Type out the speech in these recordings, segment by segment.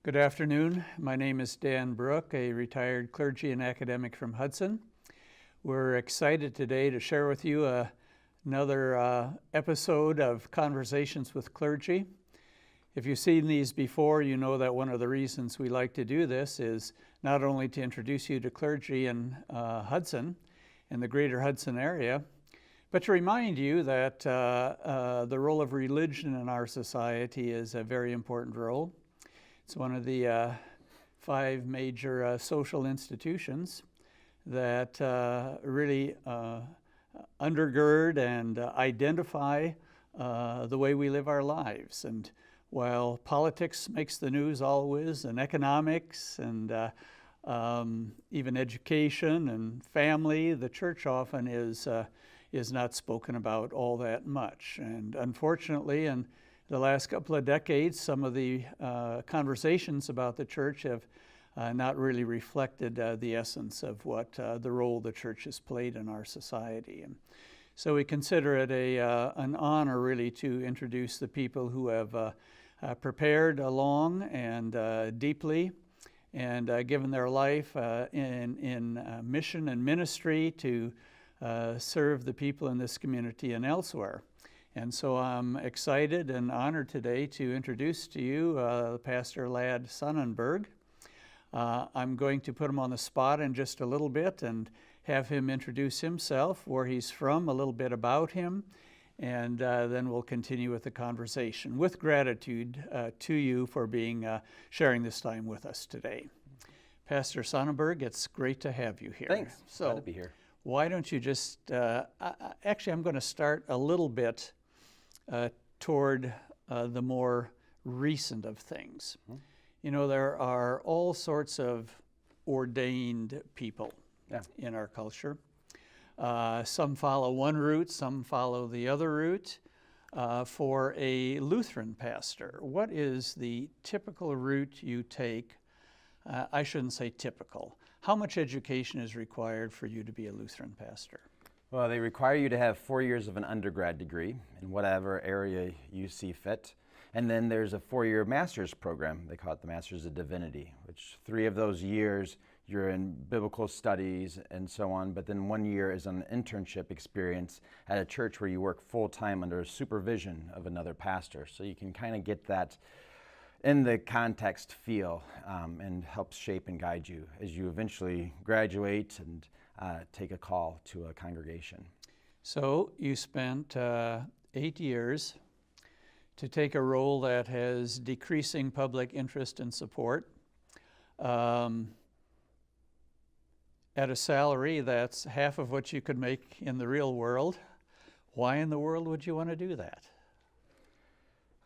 Good afternoon. My name is Dan Brook, a retired clergy and academic from Hudson. We're excited today to share with you another episode of Conversations with Clergy. If you've seen these before, you know that one of the reasons we like to do this is not only to introduce you to clergy in Hudson, in the greater Hudson area, but to remind you that the role of religion in our society is a very important role. It's one of the 5 major social institutions that really undergird and identify the way we live our lives. And while politics makes the news always, and economics, and even education and family, the church often is not spoken about all that much. And unfortunately, in the last couple of decades, some of the conversations about the church have not really reflected the essence of what the role the church has played in our society. And so we consider it an honor really to introduce the people who have prepared long and deeply and given their life in mission and ministry to serve the people in this community and elsewhere. And so I'm excited and honored today to introduce to you Pastor Ladd Sonnenberg. I'm going to put him on the spot in just a little bit and have him introduce himself, where he's from, a little bit about him, and then we'll continue with the conversation with gratitude to you for sharing this time with us today. Pastor Sonnenberg, it's great to have you here. Thanks. Glad to be here. Why don't you just, actually I'm going to start a little bit toward the more recent of things. Mm-hmm. You know, there are all sorts of ordained people in our culture. Some follow one route, some follow the other route. For a Lutheran pastor, what is the typical route you take? I shouldn't say typical. How much education is required for you to be a Lutheran pastor? Well, they require you to have 4 years of an undergrad degree in whatever area you see fit. And then there's a 4-year master's program. They call it the Master's of Divinity, which 3 of those years you're in biblical studies and so on, but then 1 year is an internship experience at a church where you work full-time under supervision of another pastor. So you can kind of get that in the context feel and helps shape and guide you as you eventually graduate and take a call to a congregation. So you spent 8 years to take a role that has decreasing public interest and support at a salary that's half of what you could make in the real world. Why in the world would you want to do that?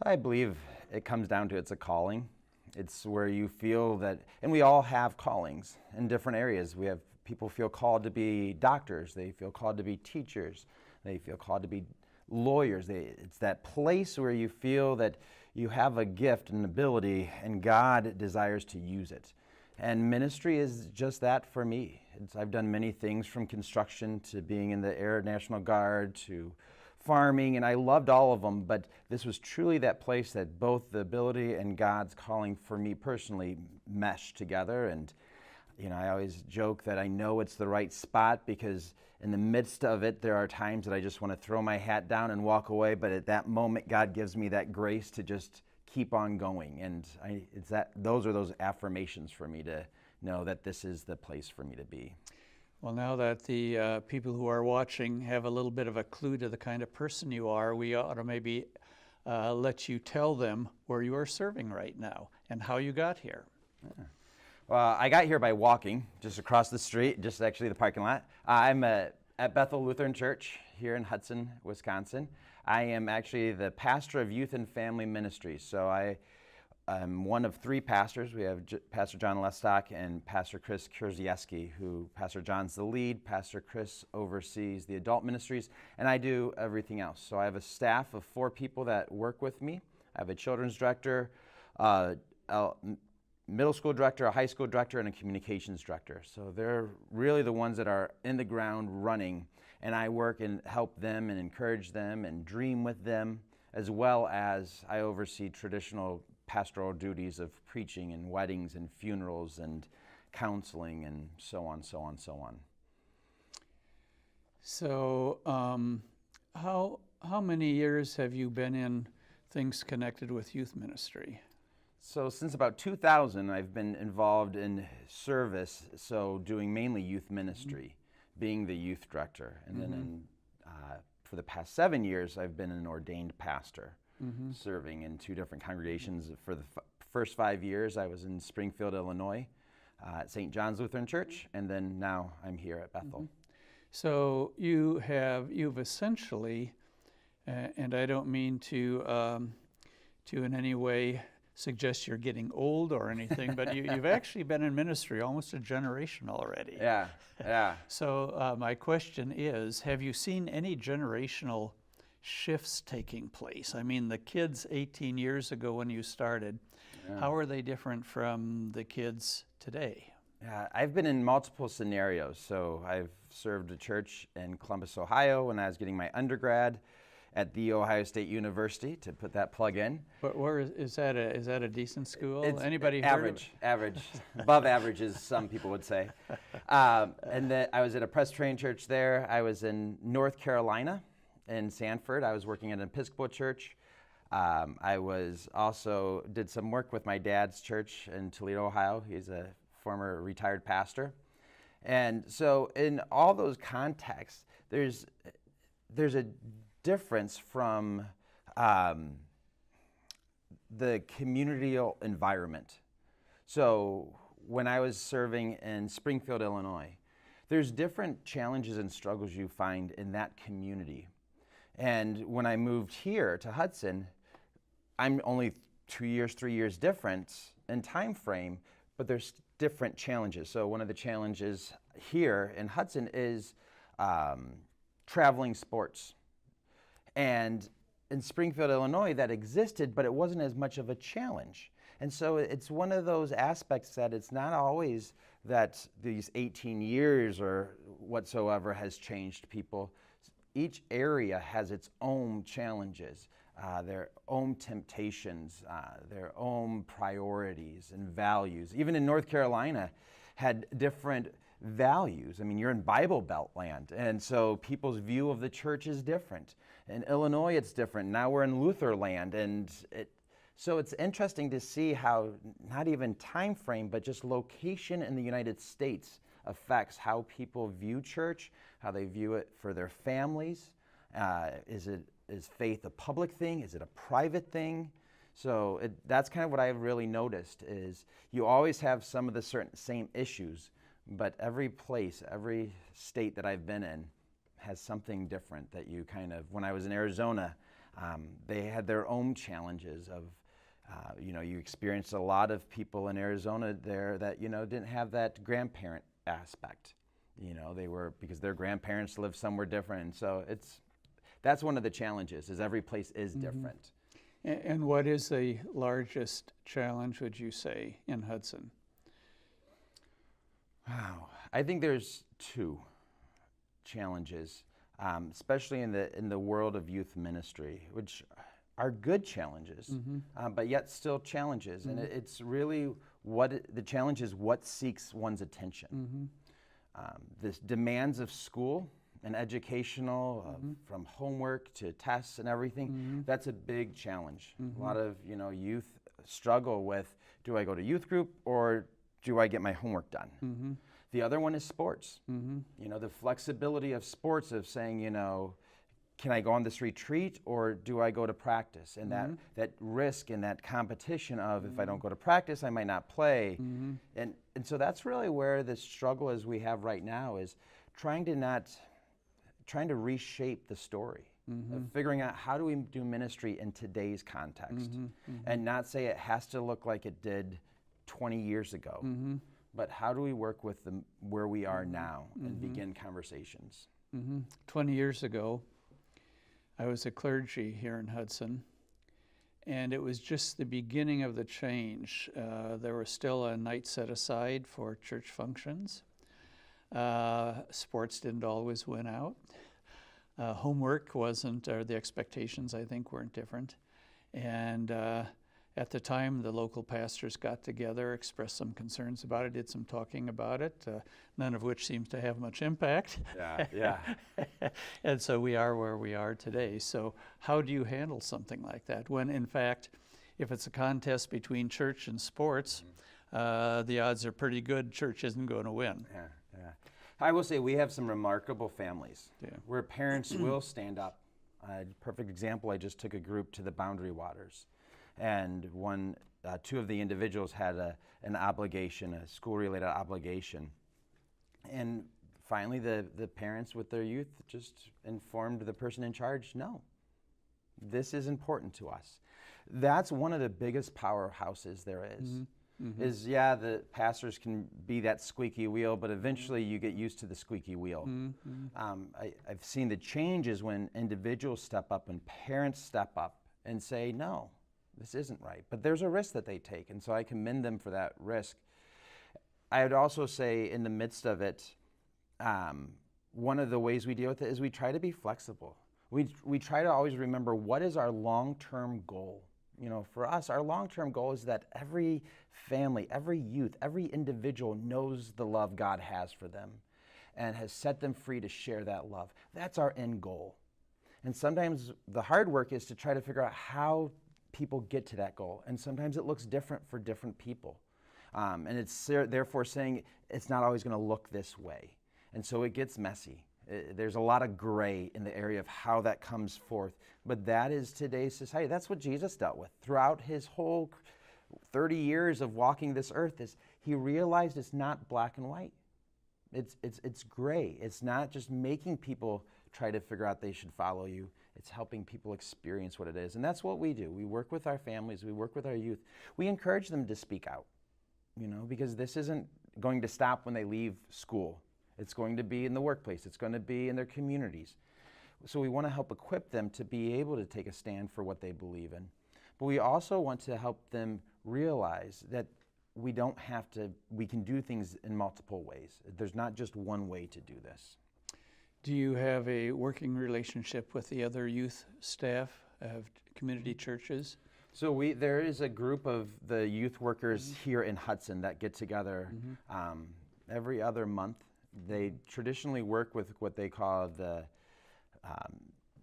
I believe it comes down to it's a calling. It's where you feel that, and we all have callings in different areas. We have people feel called to be doctors. They feel called to be teachers. They feel called to be lawyers. It's that place where you feel that you have a gift and ability and God desires to use it. And ministry is just that for me. I've done many things, from construction to being in the Air National Guard to farming, and I loved all of them, but this was truly that place that both the ability and God's calling for me personally meshed together. And you know, I always joke that I know it's the right spot because in the midst of it, there are times that I just want to throw my hat down and walk away, but at that moment, God gives me that grace to just keep on going. And those are those affirmations for me to know that this is the place for me to be. Well, now that the people who are watching have a little bit of a clue to the kind of person you are, we ought to maybe let you tell them where you are serving right now and how you got here. Yeah. Well, I got here by walking just across the street, just actually the parking lot. I'm at Bethel Lutheran Church here in Hudson, Wisconsin. I am actually the pastor of youth and family ministries. So I'm one of 3 pastors. We have Pastor John Lestock and Pastor Chris Kurzieski, who Pastor John's the lead. Pastor Chris oversees the adult ministries, and I do everything else. So I have a staff of 4 people that work with me. I have a children's director, middle school director, a high school director, and a communications director. So they're really the ones that are in the ground running, and I work and help them and encourage them and dream with them, as well as I oversee traditional pastoral duties of preaching and weddings and funerals and counseling and so on, so on, so on. So, how many years have you been in things connected with youth ministry? So since about 2000, I've been involved in service, so doing mainly youth ministry, being the youth director. And then for the past 7 years, I've been an ordained pastor, serving in 2 different congregations. For the first 5 years, I was in Springfield, Illinois, at St. John's Lutheran Church, and then now I'm here at Bethel. So you've essentially, and I don't mean to in any way suggest you're getting old or anything, but you've actually been in ministry almost a generation already. Yeah. So my question is, have you seen any generational shifts taking place? I mean, the kids 18 years ago when you started, how are they different from the kids today? Yeah, I've been in multiple scenarios. So I've served a church in Columbus, Ohio when I was getting my undergrad at The Ohio State University, to put that plug in. But where is that a decent school? It's Anybody average, above average, as some people would say. And then I was at a Presbyterian church there. I was in North Carolina, in Sanford. I was working at an Episcopal church. I was also did some work with my dad's church in Toledo, Ohio. He's a former retired pastor. And so in all those contexts, there's a difference from the communal environment. So when I was serving in Springfield, Illinois, there's different challenges and struggles you find in that community. And when I moved here to Hudson, I'm only 3 years different in time frame, but there's different challenges. So one of the challenges here in Hudson is traveling sports. And in Springfield, Illinois, that existed, but it wasn't as much of a challenge. And so it's one of those aspects that it's not always that these 18 years or whatsoever has changed people. Each area has its own challenges, their own temptations, their own priorities and values. Even in North Carolina, had different values. I mean, you're in Bible Belt land, and so people's view of the church is different. In Illinois, it's different. Now we're in Luther land, and so it's interesting to see how not even time frame, but just location in the United States affects how people view church, how they view it for their families. Is faith a public thing? Is it a private thing? So that's kind of what I've really noticed is you always have some of the same issues, but every place, every state that I've been in has something different that you kind of, when I was in Arizona, they had their own challenges of, you experienced a lot of people in Arizona there that, didn't have that grandparent aspect. They were, because their grandparents lived somewhere different. And so that's one of the challenges, is every place is different. And what is the largest challenge, would you say, in Hudson? Wow, I think there's 2 challenges, especially in the world of youth ministry, which are good challenges, but yet still challenges. And it's really the challenge is what seeks one's attention. The demands of school and educational, from homework to tests and everything, that's a big challenge. A lot of youth struggle with, do I go to youth group or do I get my homework done? The other one is sports. The flexibility of sports, of saying, can I go on this retreat or do I go to practice? And that risk and that competition of, if I don't go to practice, I might not play. And so that's really where the struggle is we have right now, is trying to reshape the story, of figuring out how do we do ministry in today's context, and not say it has to look like it did 20 years ago, but how do we work with where we are now and begin conversations. 20 years ago, I was a clergy here in Hudson, and it was just the beginning of the change. There was still a night set aside for church functions. Sports didn't always win out. Homework wasn't, or the expectations, I think, weren't different. And At the time, the local pastors got together, expressed some concerns about it, did some talking about it, none of which seems to have much impact. Yeah. And so we are where we are today. So how do you handle something like that when, in fact, if it's a contest between church and sports, the odds are pretty good church isn't going to win? Yeah. I will say we have some remarkable families where parents will stand up. Perfect example, I just took a group to the Boundary Waters, and two of the individuals had an obligation, a school-related obligation. And finally, the parents with their youth just informed the person in charge, no, this is important to us. That's one of the biggest powerhouses there is. The pastors can be that squeaky wheel, but eventually you get used to the squeaky wheel. I've seen the changes when individuals step up and parents step up and say, no, this isn't right. But there's a risk that they take, and so I commend them for that risk. I would also say in the midst of it, one of the ways we deal with it is we try to be flexible. We try to always remember, what is our long-term goal? You know, for us, our long-term goal is that every family, every youth, every individual knows the love God has for them and has set them free to share that love. That's our end goal. And sometimes the hard work is to try to figure out how people get to that goal. And sometimes it looks different for different people. And it's therefore saying it's not always going to look this way. And so it gets messy. There's a lot of gray in the area of how that comes forth. But that is today's society. That's what Jesus dealt with throughout his whole 30 years of walking this earth. Is he realized it's not black and white. It's gray. It's not just making people try to figure out they should follow you. It's helping people experience what it is. And that's what we do. We work with our families. We work with our youth. We encourage them to speak out, you know, because this isn't going to stop when they leave school. It's going to be in the workplace. It's going to be in their communities. So we want to help equip them to be able to take a stand for what they believe in. But we also want to help them realize that we can do things in multiple ways. There's not just one way to do this. Do you have a working relationship with the other youth staff of community churches? So there is a group of the youth workers here in Hudson that get together every other month. They traditionally work with what they call the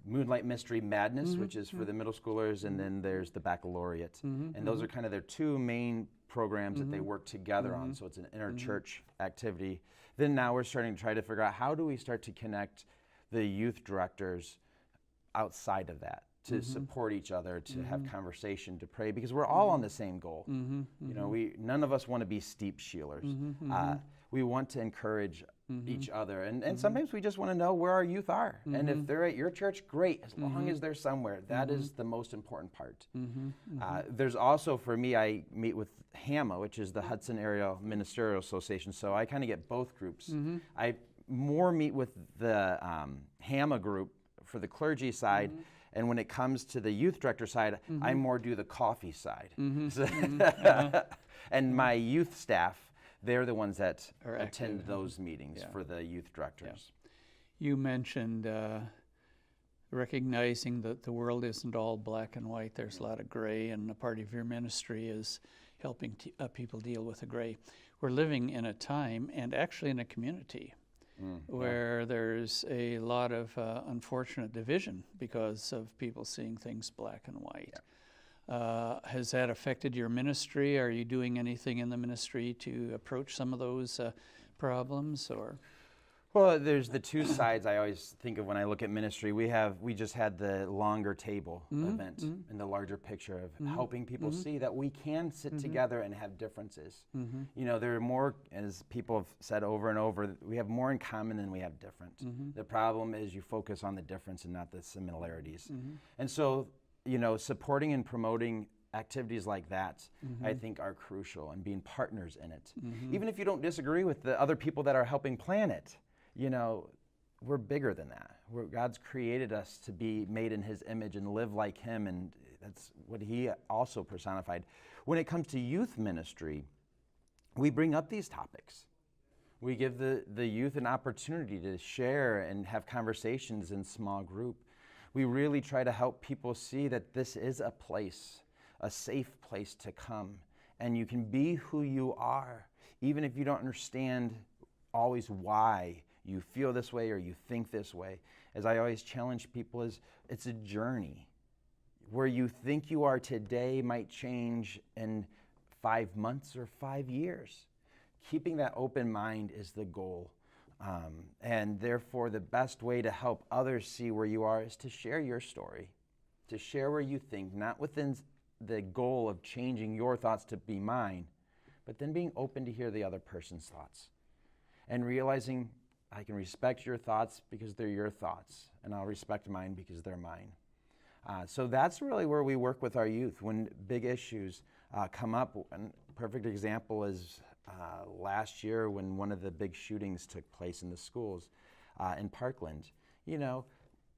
Moonlight Mystery Madness, which is for the middle schoolers, and then there's the baccalaureate. And those are kind of their two main programs that they work together on, so it's an inter-church activity. Then now we're starting to try to figure out, how do we start to connect the youth directors outside of that to support each other, to have conversation, to pray, because we're all on the same goal. You know, none of us want to be steep sheelers. We want to encourage each other. And sometimes we just want to know where our youth are. And if they're at your church, great, as long as they're somewhere. That is the most important part. There's also, for me, I meet with HAMA, which is the Hudson Area Ministerial Association, so I kind of get both groups. I more meet with the HAMA group for the clergy side, and when it comes to the youth director side, I more do the coffee side. And my youth staff, they're the ones that attend those meetings for the youth directors. You mentioned recognizing that the world isn't all black and white. There's a lot of gray, and a part of your ministry is helping people deal with the gray. We're living in a time, and actually in a community, where there's a lot of unfortunate division because of people seeing things black and white. Has that affected your ministry? Are you doing anything in the ministry to approach some of those problems, or? Well, there's the two sides I always think of when I look at ministry. We just had the longer table event in the larger picture of helping people see that we can sit together and have differences. You know, there are more, as people have said over and over, we have more in common than we have different. The problem is you focus on the difference and not the similarities. And so, you know, supporting and promoting activities like that, I think, are crucial, and being partners in it. Even if you don't disagree with the other people that are helping plan it, you know, we're bigger than that. God's created us to be made in his image and live like him, and that's what he also personified. When it comes to youth ministry, we bring up these topics. We give the youth an opportunity to share and have conversations in small group. We really try to help people see that this is a place a safe place to come. And you can be who you are, even if you don't understand always why you feel this way or you think this way. As I always challenge people, is it's a journey. Where you think you are today might change in 5 months or 5 years. Keeping that open mind is the goal. And therefore, the best way to help others see where you are is to share your story, to share where you think, not within the goal of changing your thoughts to be mine, but then being open to hear the other person's thoughts and realizing I can respect your thoughts because they're your thoughts, and I'll respect mine because they're mine. So that's really where we work with our youth when big issues come up. And a perfect example is last year when one of the big shootings took place in the schools in Parkland. You know,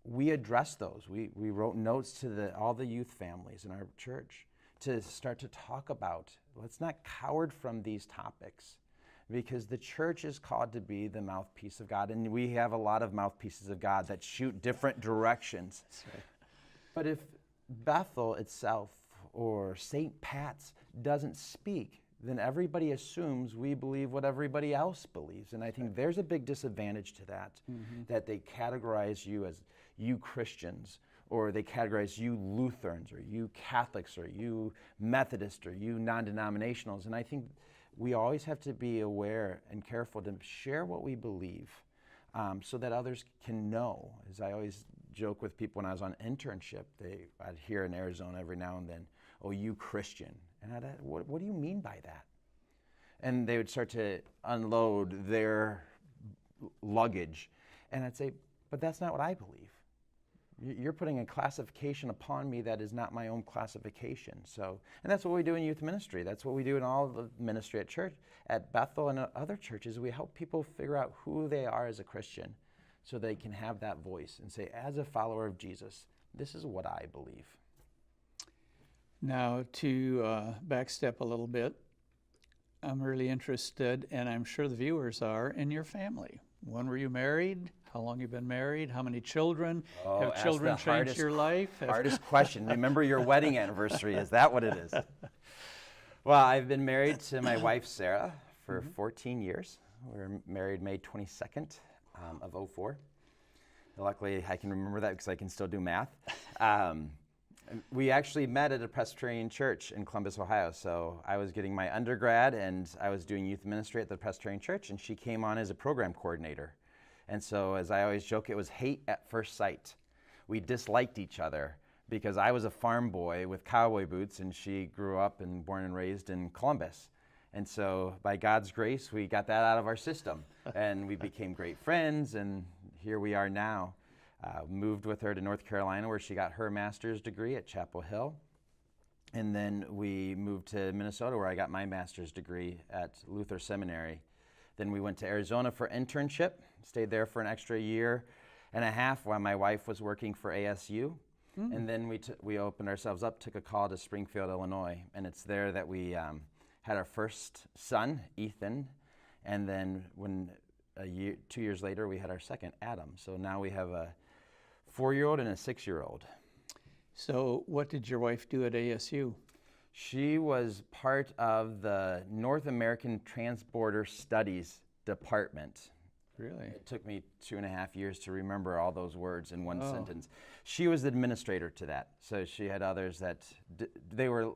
we addressed those. We wrote notes to all the youth families in our church to start to talk about, let's not coward from these topics, because the church is called to be the mouthpiece of God, and we have a lot of mouthpieces of God that shoot different directions. That's right. But if Bethel itself or St. Pat's doesn't speak, then everybody assumes we believe what everybody else believes. And I think there's a big disadvantage to that, that they categorize you as you Christians, or they categorize you Lutherans, or you Catholics, or you Methodists, or you non-denominationals. And I think we always have to be aware and careful to share what we believe so that others can know. As I always joke with people when I was on internship, I'd hear in Arizona every now and then, "Oh, you Christian." And what do you mean by that? And they would start to unload their luggage. And I'd say, but that's not what I believe. You're putting a classification upon me that is not my own classification. So, and that's what we do in youth ministry. That's what we do in all the ministry at church, at Bethel and other churches. We help people figure out who they are as a Christian so they can have that voice and say, as a follower of Jesus, this is what I believe. Now, to backstep a little bit, I'm really interested, and I'm sure the viewers are, in your family. When were you married? How long you been married? How many children? Have children changed your life? Hardest question. Remember your wedding anniversary. Is that what it is? Well, I've been married to my wife, Sarah, for 14 years. We were married May 22nd of 2004. Luckily, I can remember that because I can still do math. We actually met at a Presbyterian church in Columbus, Ohio. So I was getting my undergrad and I was doing youth ministry at the Presbyterian church, and she came on as a program coordinator. And so, as I always joke, it was hate at first sight. We disliked each other because I was a farm boy with cowboy boots and she grew up and born and raised in Columbus. And so by God's grace, we got that out of our system and we became great friends, and here we are now. Moved with her to North Carolina where she got her master's degree at Chapel Hill. And then we moved to Minnesota where I got my master's degree at Luther Seminary. Then we went to Arizona for internship, stayed there for an extra year and a half while my wife was working for ASU. And then we opened ourselves up, took a call to Springfield, Illinois. And it's there that we had our first son, Ethan. And then 2 years later, we had our second, Adam. So now we have a 4-year-old and a 6-year-old. So what did your wife do at ASU? She was part of the North American Transborder Studies Department. Really? It took me 2.5 years to remember all those words in one sentence. She was the administrator to that. So she had others that they were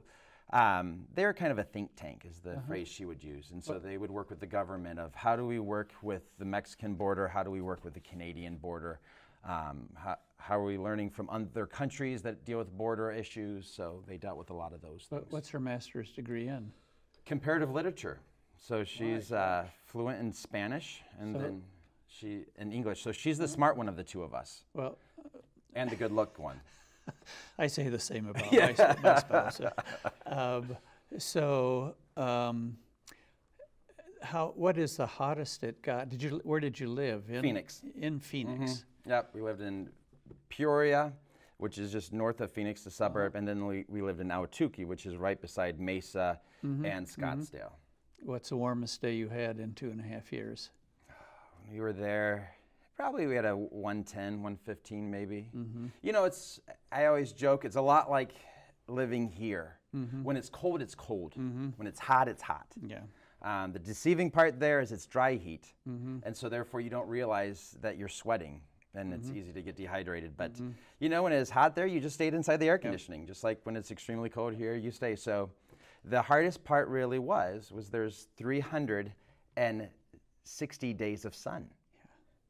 kind of a think tank is the phrase she would use. And so they would work with the government of how do we work with the Mexican border? How do we work with the Canadian border? How are we learning from other countries that deal with border issues? So they dealt with a lot of those things. What's her master's degree in? Comparative literature. So she's fluent in Spanish and then she in English. So she's the smart one of the two of us. Well, and the good look one. I say the same about Yeah. my spouse. What is the hottest it got? Where did you live? Phoenix. In Phoenix. Yep, we lived in Peoria, which is just north of Phoenix, the suburb, and then we lived in Ahwatukee, which is right beside Mesa and Scottsdale. What's the warmest day you had in 2.5 years? We were there, we had a 110, 115 maybe. You know, I always joke, it's a lot like living here. When it's cold, it's cold. When it's hot, it's hot. Yeah. The deceiving part there is it's dry heat, and so therefore you don't realize that you're sweating, and it's easy to get dehydrated. But you know, when it's hot there, you just stayed inside the air conditioning, just like when it's extremely cold here, you stay. So the hardest part really was there's 360 days of sun.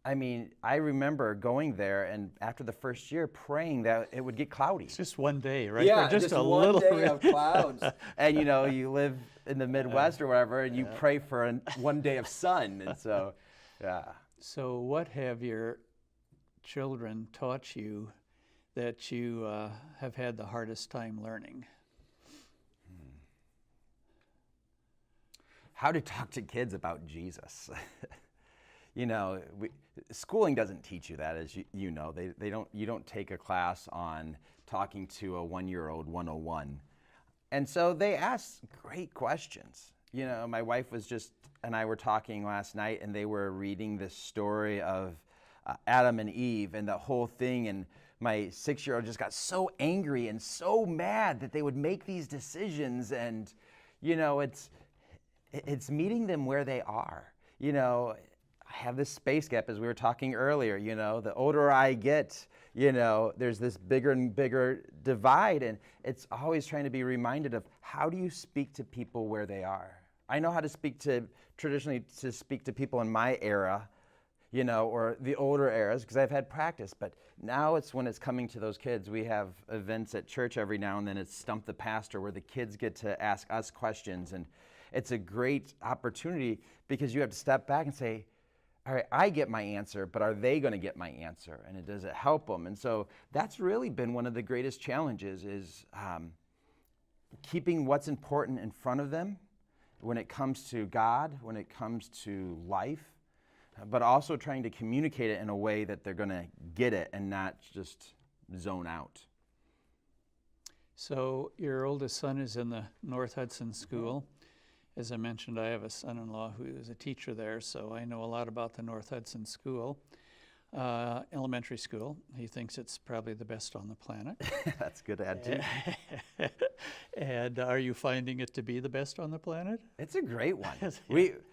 I mean, I remember going there and after the first year praying that it would get cloudy. It's just one day, right? Yeah, Or just a one little day of clouds. And you know, you live in the Midwest or whatever, and you pray for one day of sun. And so, yeah. So what have your children taught you that you have had the hardest time learning? How to talk to kids about Jesus. You know, schooling doesn't teach you that, as you know. You don't take a class on talking to a 1-year-old 101. And so they ask great questions. You know, my wife and I were talking last night, and they were reading this story of Adam and Eve and the whole thing, and my 6-year-old just got so angry and so mad that they would make these decisions. And, you know, it's meeting them where they are. You know, I have this space gap, as we were talking earlier. You know, the older I get, you know, there's this bigger and bigger divide, and it's always trying to be reminded of how do you speak to people where they are. I know how to traditionally speak to people in my era, you know, or the older eras, because I've had practice, but now it's when it's coming to those kids. We have events at church every now and then. It's Stump the Pastor, where the kids get to ask us questions, and it's a great opportunity because you have to step back and say, all right, I get my answer, but are they going to get my answer? And does it help them? And so that's really been one of the greatest challenges is keeping what's important in front of them when it comes to God, when it comes to life, but also trying to communicate it in a way that they're going to get it and not just zone out. So your oldest son is in the North Hudson School. As I mentioned, I have a son-in-law who is a teacher there, so I know a lot about the North Hudson School, elementary school. He thinks it's probably the best on the planet. That's good to add too. And are you finding it to be the best on the planet? It's a great one.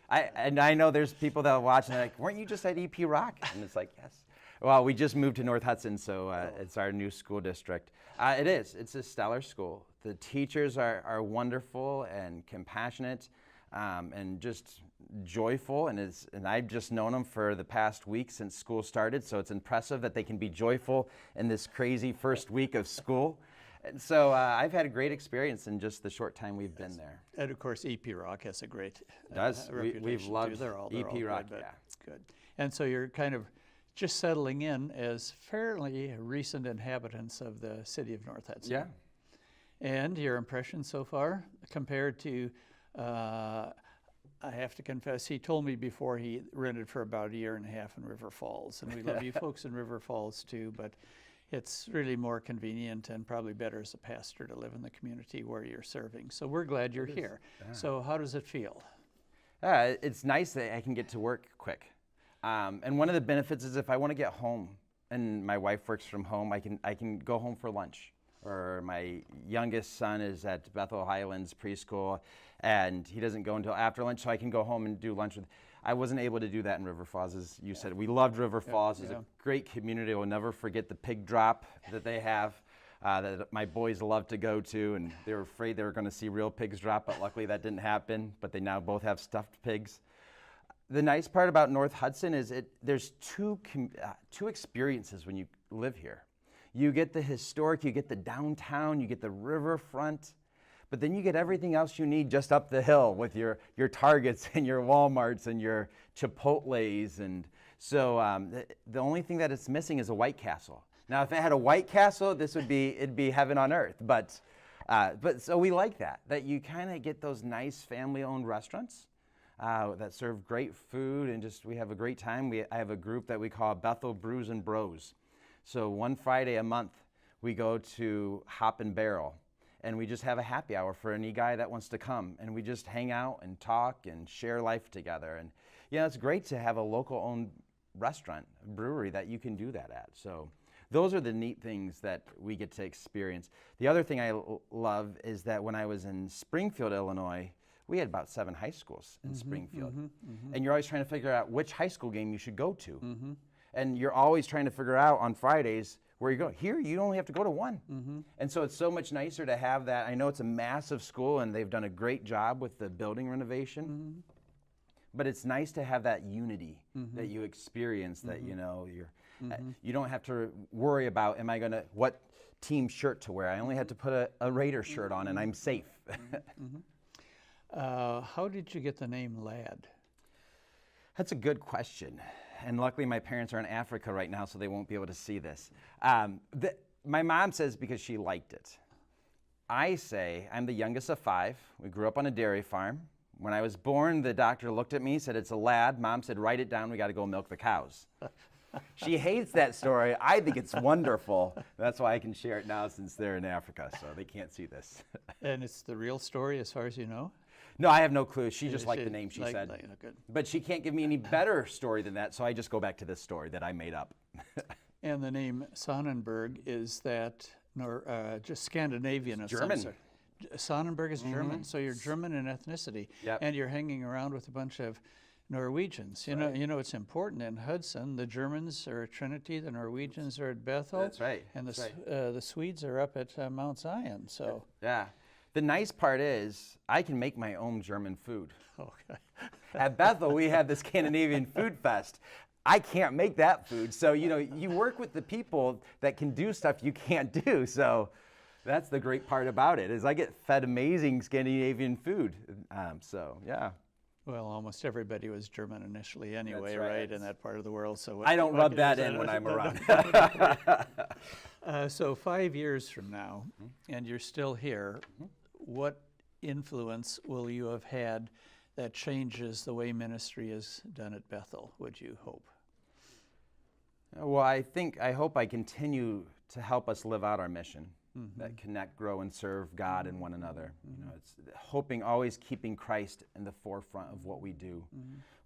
I know there's people that watch and they're like, weren't you just at EP Rock? And it's like, yes. Well, we just moved to North Hudson, so it's our new school district. It is. It's a stellar school. The teachers are wonderful and compassionate and just joyful. And I've just known them for the past week since school started, so it's impressive that they can be joyful in this crazy first week of school. And so I've had a great experience in just the short time we've been there. And of course, EP Rock has a great reputation. We've loved too. They're all EP Rock, good, yeah. It's good. And so you're kind of just settling in as fairly recent inhabitants of the city of North Hudson. Yeah. And your impression so far compared to, I have to confess, he told me before he rented for about 1.5 years in River Falls. And we love you folks in River Falls too, but it's really more convenient and probably better as a pastor to live in the community where you're serving. So we're glad you're here. Yeah. So how does it feel? It's nice that I can get to work quick. And one of the benefits is if I want to get home and my wife works from home, I can go home for lunch. Or my youngest son is at Bethel Highlands preschool, and he doesn't go until after lunch, so I can go home and do lunch with. I wasn't able to do that in River Falls, as you said. We loved River Falls. It's a great community. We'll never forget the pig drop that they have, that my boys love to go to, and they were afraid they were going to see real pigs drop, but luckily that didn't happen. But they now both have stuffed pigs. The nice part about North Hudson is there's two experiences when you live here. You get the historic, you get the downtown, you get the riverfront, but then you get everything else you need just up the hill with your Targets and your Walmarts and your Chipotles. And so the only thing that it's missing is a White Castle. Now, if it had a White Castle, it'd be heaven on earth. But so we like that you kind of get those nice family-owned restaurants that serve great food, and just we have a great time. I have a group that we call Bethel Brews and Bros. So one Friday a month, we go to Hop and Barrel, and we just have a happy hour for any guy that wants to come, and we just hang out and talk and share life together. And it's great to have a local-owned restaurant, brewery that you can do that at. So those are the neat things that we get to experience. The other thing I love is that when I was in Springfield, Illinois, we had about 7 high schools in Springfield. And you're always trying to figure out which high school game you should go to. And you're always trying to figure out on Fridays where you go. Here, you only have to go to one. And so it's so much nicer to have that. I know it's a massive school, and they've done a great job with the building renovation. But it's nice to have that unity that you experience, that, you know, you don't have to worry about, am I going to, what team shirt to wear? I only had to put a Raider shirt on, and I'm safe. How did you get the name Ladd? That's a good question. And luckily my parents are in Africa right now, so they won't be able to see this. My mom says because she liked it. I say I'm the youngest of 5. We grew up on a dairy farm. When I was born, the doctor looked at me, said, it's a lad. Mom said, write it down. We got to go milk the cows. She hates that story. I think it's wonderful. That's why I can share it now since they're in Africa, so they can't see this. And it's the real story as far as you know? No, I have no clue. She just liked the name, she said. Good. But she can't give me any better story than that, so I just go back to this story that I made up. And the name Sonnenberg, is that just Scandinavian of German. some sort? Sonnenberg is German, so you're German in ethnicity, and you're hanging around with a bunch of Norwegians. You know, it's important in Hudson. The Germans are at Trinity, the Norwegians are at Bethel. That's right. And the Swedes are up at Mount Zion. So yeah. The nice part is I can make my own German food. Okay. At Bethel, we have the Scandinavian Food Fest. I can't make that food. So, you know, you work with the people that can do stuff you can't do. So that's the great part about it, is I get fed amazing Scandinavian food. So, yeah. Well, almost everybody was German initially anyway, That's right. In that part of the world. So I don't rub that in when I'm around. So 5 years from now, and you're still here, what influence will you have had that changes the way ministry is done at Bethel, would you hope? Well, I hope I continue to help us live out our mission, that connect, grow, and serve God and one another. You know, it's hoping, always keeping Christ in the forefront of what we do,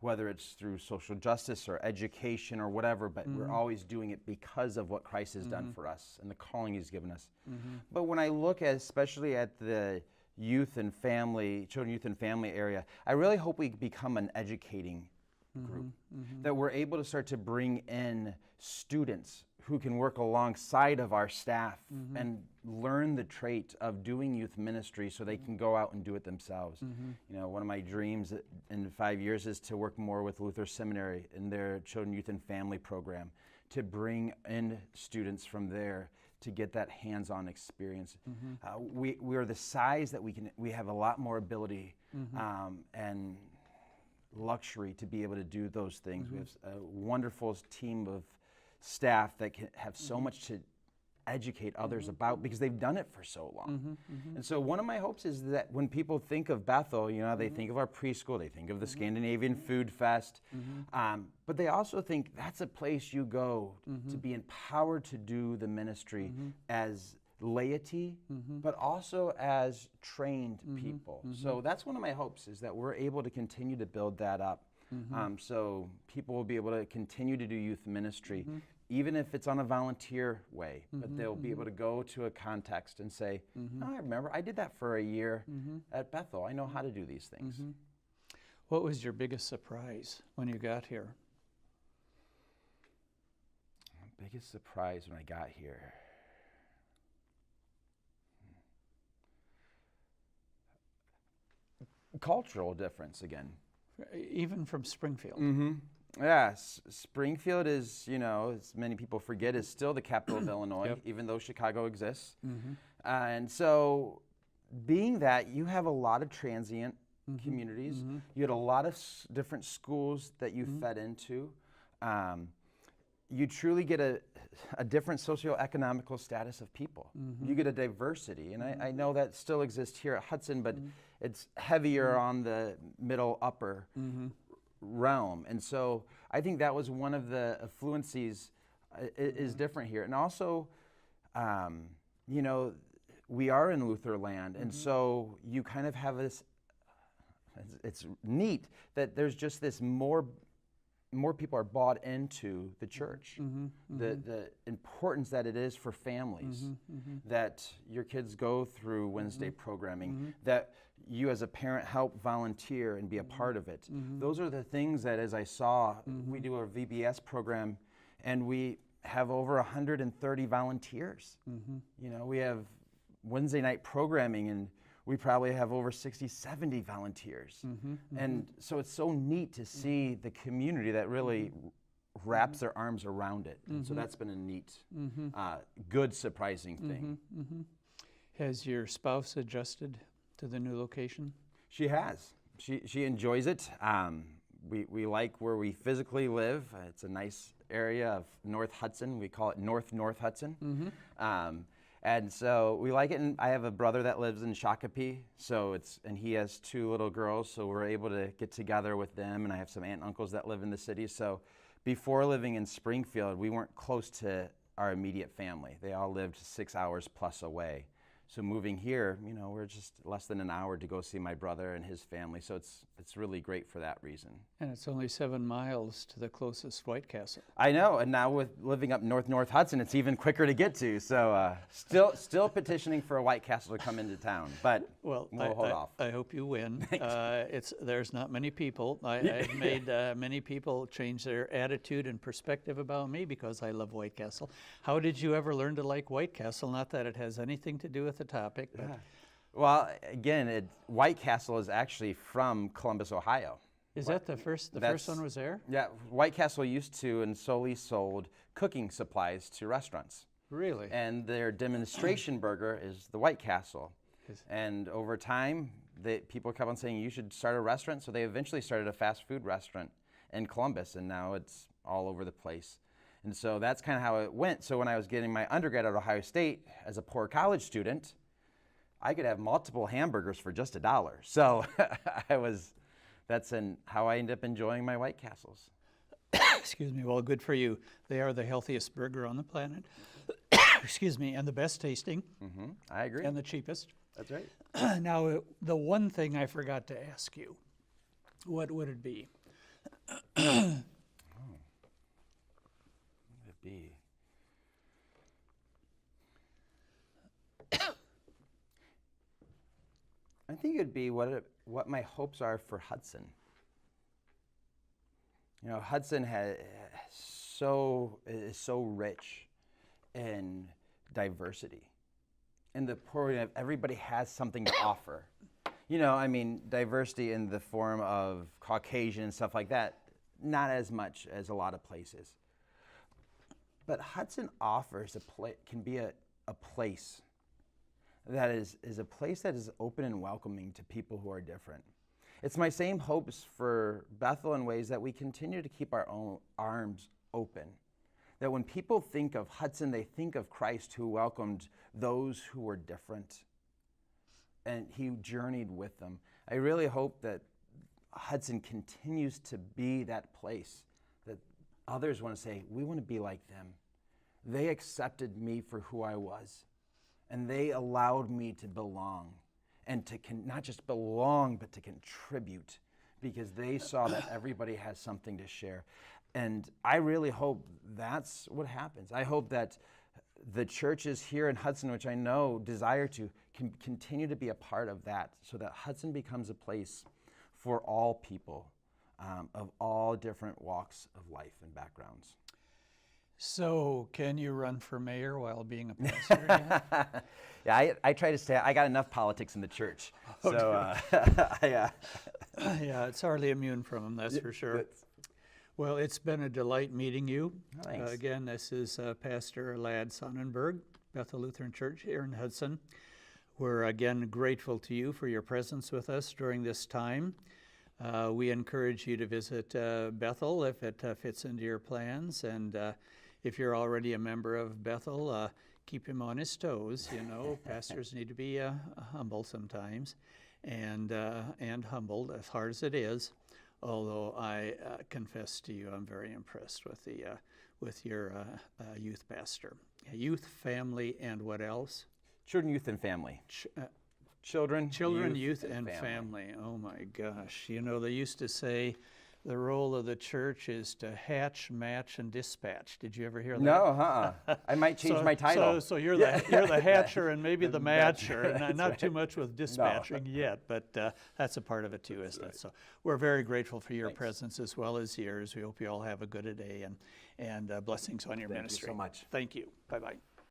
whether it's through social justice or education or whatever, but we're always doing it because of what Christ has done for us and the calling he's given us. But when I look at, especially at the youth and family, children, youth, and family area, I really hope we become an educating group, that we're able to start to bring in students who can work alongside of our staff and learn the trait of doing youth ministry so they can go out and do it themselves. You know, one of my dreams in 5 years is to work more with Luther Seminary in their children, youth, and family program, to bring in students from there to get that hands-on experience. We are the size that we have a lot more ability and luxury to be able to do those things. We have a wonderful team of staff that can have so much to educate others about, because they've done it for so long. And so one of my hopes is that when people think of Bethel, you know, they think of our preschool, they think of the Scandinavian Food Fest, but they also think that's a place you go to be empowered to do the ministry as laity, but also as trained people. So that's one of my hopes, is that we're able to continue to build that up. So people will be able to continue to do youth ministry, even if it's on a volunteer way, but they'll be able to go to a context and say, oh, I remember I did that for a year at Bethel. I know how to do these things. What was your biggest surprise when you got here? Biggest surprise when I got here. Cultural difference again. Even from Springfield. Yeah, Springfield is, you know, as many people forget, is still the capital of Illinois, even though Chicago exists. And so being that, you have a lot of transient communities. You had a lot of different schools that you fed into. You truly get a different socioeconomical status of people. You get a diversity, and I know that still exists here at Hudson, but it's heavier on the middle upper realm. And so I think that was one of the affluencies is different here. And also, you know, we are in Luther land, and so you kind of have this, it's neat that there's just this more more people are bought into the church, the importance that it is for families, that your kids go through Wednesday programming, that you as a parent help volunteer and be a part of it. Those are the things that, as I saw, we do our VBS program, and we have over 130 volunteers. You know, we have Wednesday night programming, and we probably have over 60, 70 volunteers. And so it's so neat to see the community that really wraps their arms around it. And so that's been a neat, good, surprising thing. Has your spouse adjusted to the new location? She has. She enjoys it. We like where we physically live. It's a nice area of North Hudson. We call it North Hudson. And so we like it, and I have a brother that lives in Shakopee, and he has 2 little girls, so we're able to get together with them, and I have some aunt and uncles that live in the city. So before living in Springfield, we weren't close to our immediate family. They all lived 6 hours plus away. So moving here, you know, we're just less than an hour to go see my brother and his family. So it's really great for that reason. And it's only 7 miles to the closest White Castle. I know, and now with living up North Hudson, it's even quicker to get to. So still petitioning for a White Castle to come into town, but we'll hold off. I hope you win. There's not many people. I've made many people change their attitude and perspective about me because I love White Castle. How did you ever learn to like White Castle? Not that it has anything to do with the topic, but well, again, White Castle is actually from Columbus, Ohio. Is that the first one was there? Yeah, White Castle used to and solely sold cooking supplies to restaurants. Really? And their demonstration burger is the White Castle. And over time, people kept on saying you should start a restaurant, so they eventually started a fast food restaurant in Columbus, and now it's all over the place. And so that's kind of how it went. So when I was getting my undergrad at Ohio State as a poor college student, I could have multiple hamburgers for just $1. So that's how I ended up enjoying my White Castles. Excuse me. Well, good for you. They are the healthiest burger on the planet. Excuse me, and the best tasting. I agree. And the cheapest. That's right. Now, the one thing I forgot to ask you, what would it be? Be. I think it'd be what my hopes are for Hudson. You know, Hudson is so rich in diversity. In the program, everybody has something to offer. You know, I mean, diversity in the form of Caucasian and stuff like that, not as much as a lot of places. But Hudson offers can be a place that is a place that is open and welcoming to people who are different. It's my same hopes for Bethel in ways that we continue to keep our own arms open. That when people think of Hudson, they think of Christ who welcomed those who were different, and he journeyed with them. I really hope that Hudson continues to be that place that others want to say, we want to be like them. They accepted me for who I was, and they allowed me to belong, and to not just belong, but to contribute, because they saw that everybody has something to share. And I really hope that's what happens. I hope that the churches here in Hudson, which I know desire to, can continue to be a part of that, so that Hudson becomes a place for all people of all different walks of life and backgrounds. So, can you run for mayor while being a pastor? Yeah, I try to stay. I got enough politics in the church, so yeah, it's hardly immune from them. That's for sure. Well, it's been a delight meeting you. Thanks. Again, this is Pastor Ladd Sonnenberg, Bethel Lutheran Church here in Hudson. We're again grateful to you for your presence with us during this time. We encourage you to visit Bethel if it fits into your plans, and if you're already a member of Bethel, keep him on his toes. You know, pastors need to be humble sometimes, and humbled as hard as it is. Although I confess to you, I'm very impressed with your youth pastor, youth, family, and what else? Children, youth, and family. Children, youth, and family. Oh my gosh! You know, they used to say, the role of the church is to hatch, match, and dispatch. Did you ever hear that? No, I might change my title. So you're the hatcher and maybe the matcher, and not right. too much with dispatching yet, but that's a part of it too, isn't it? So we're very grateful for your presence as well as yours. We hope you all have a good day and blessings on your ministry. Thank you so much. Thank you. Bye-bye.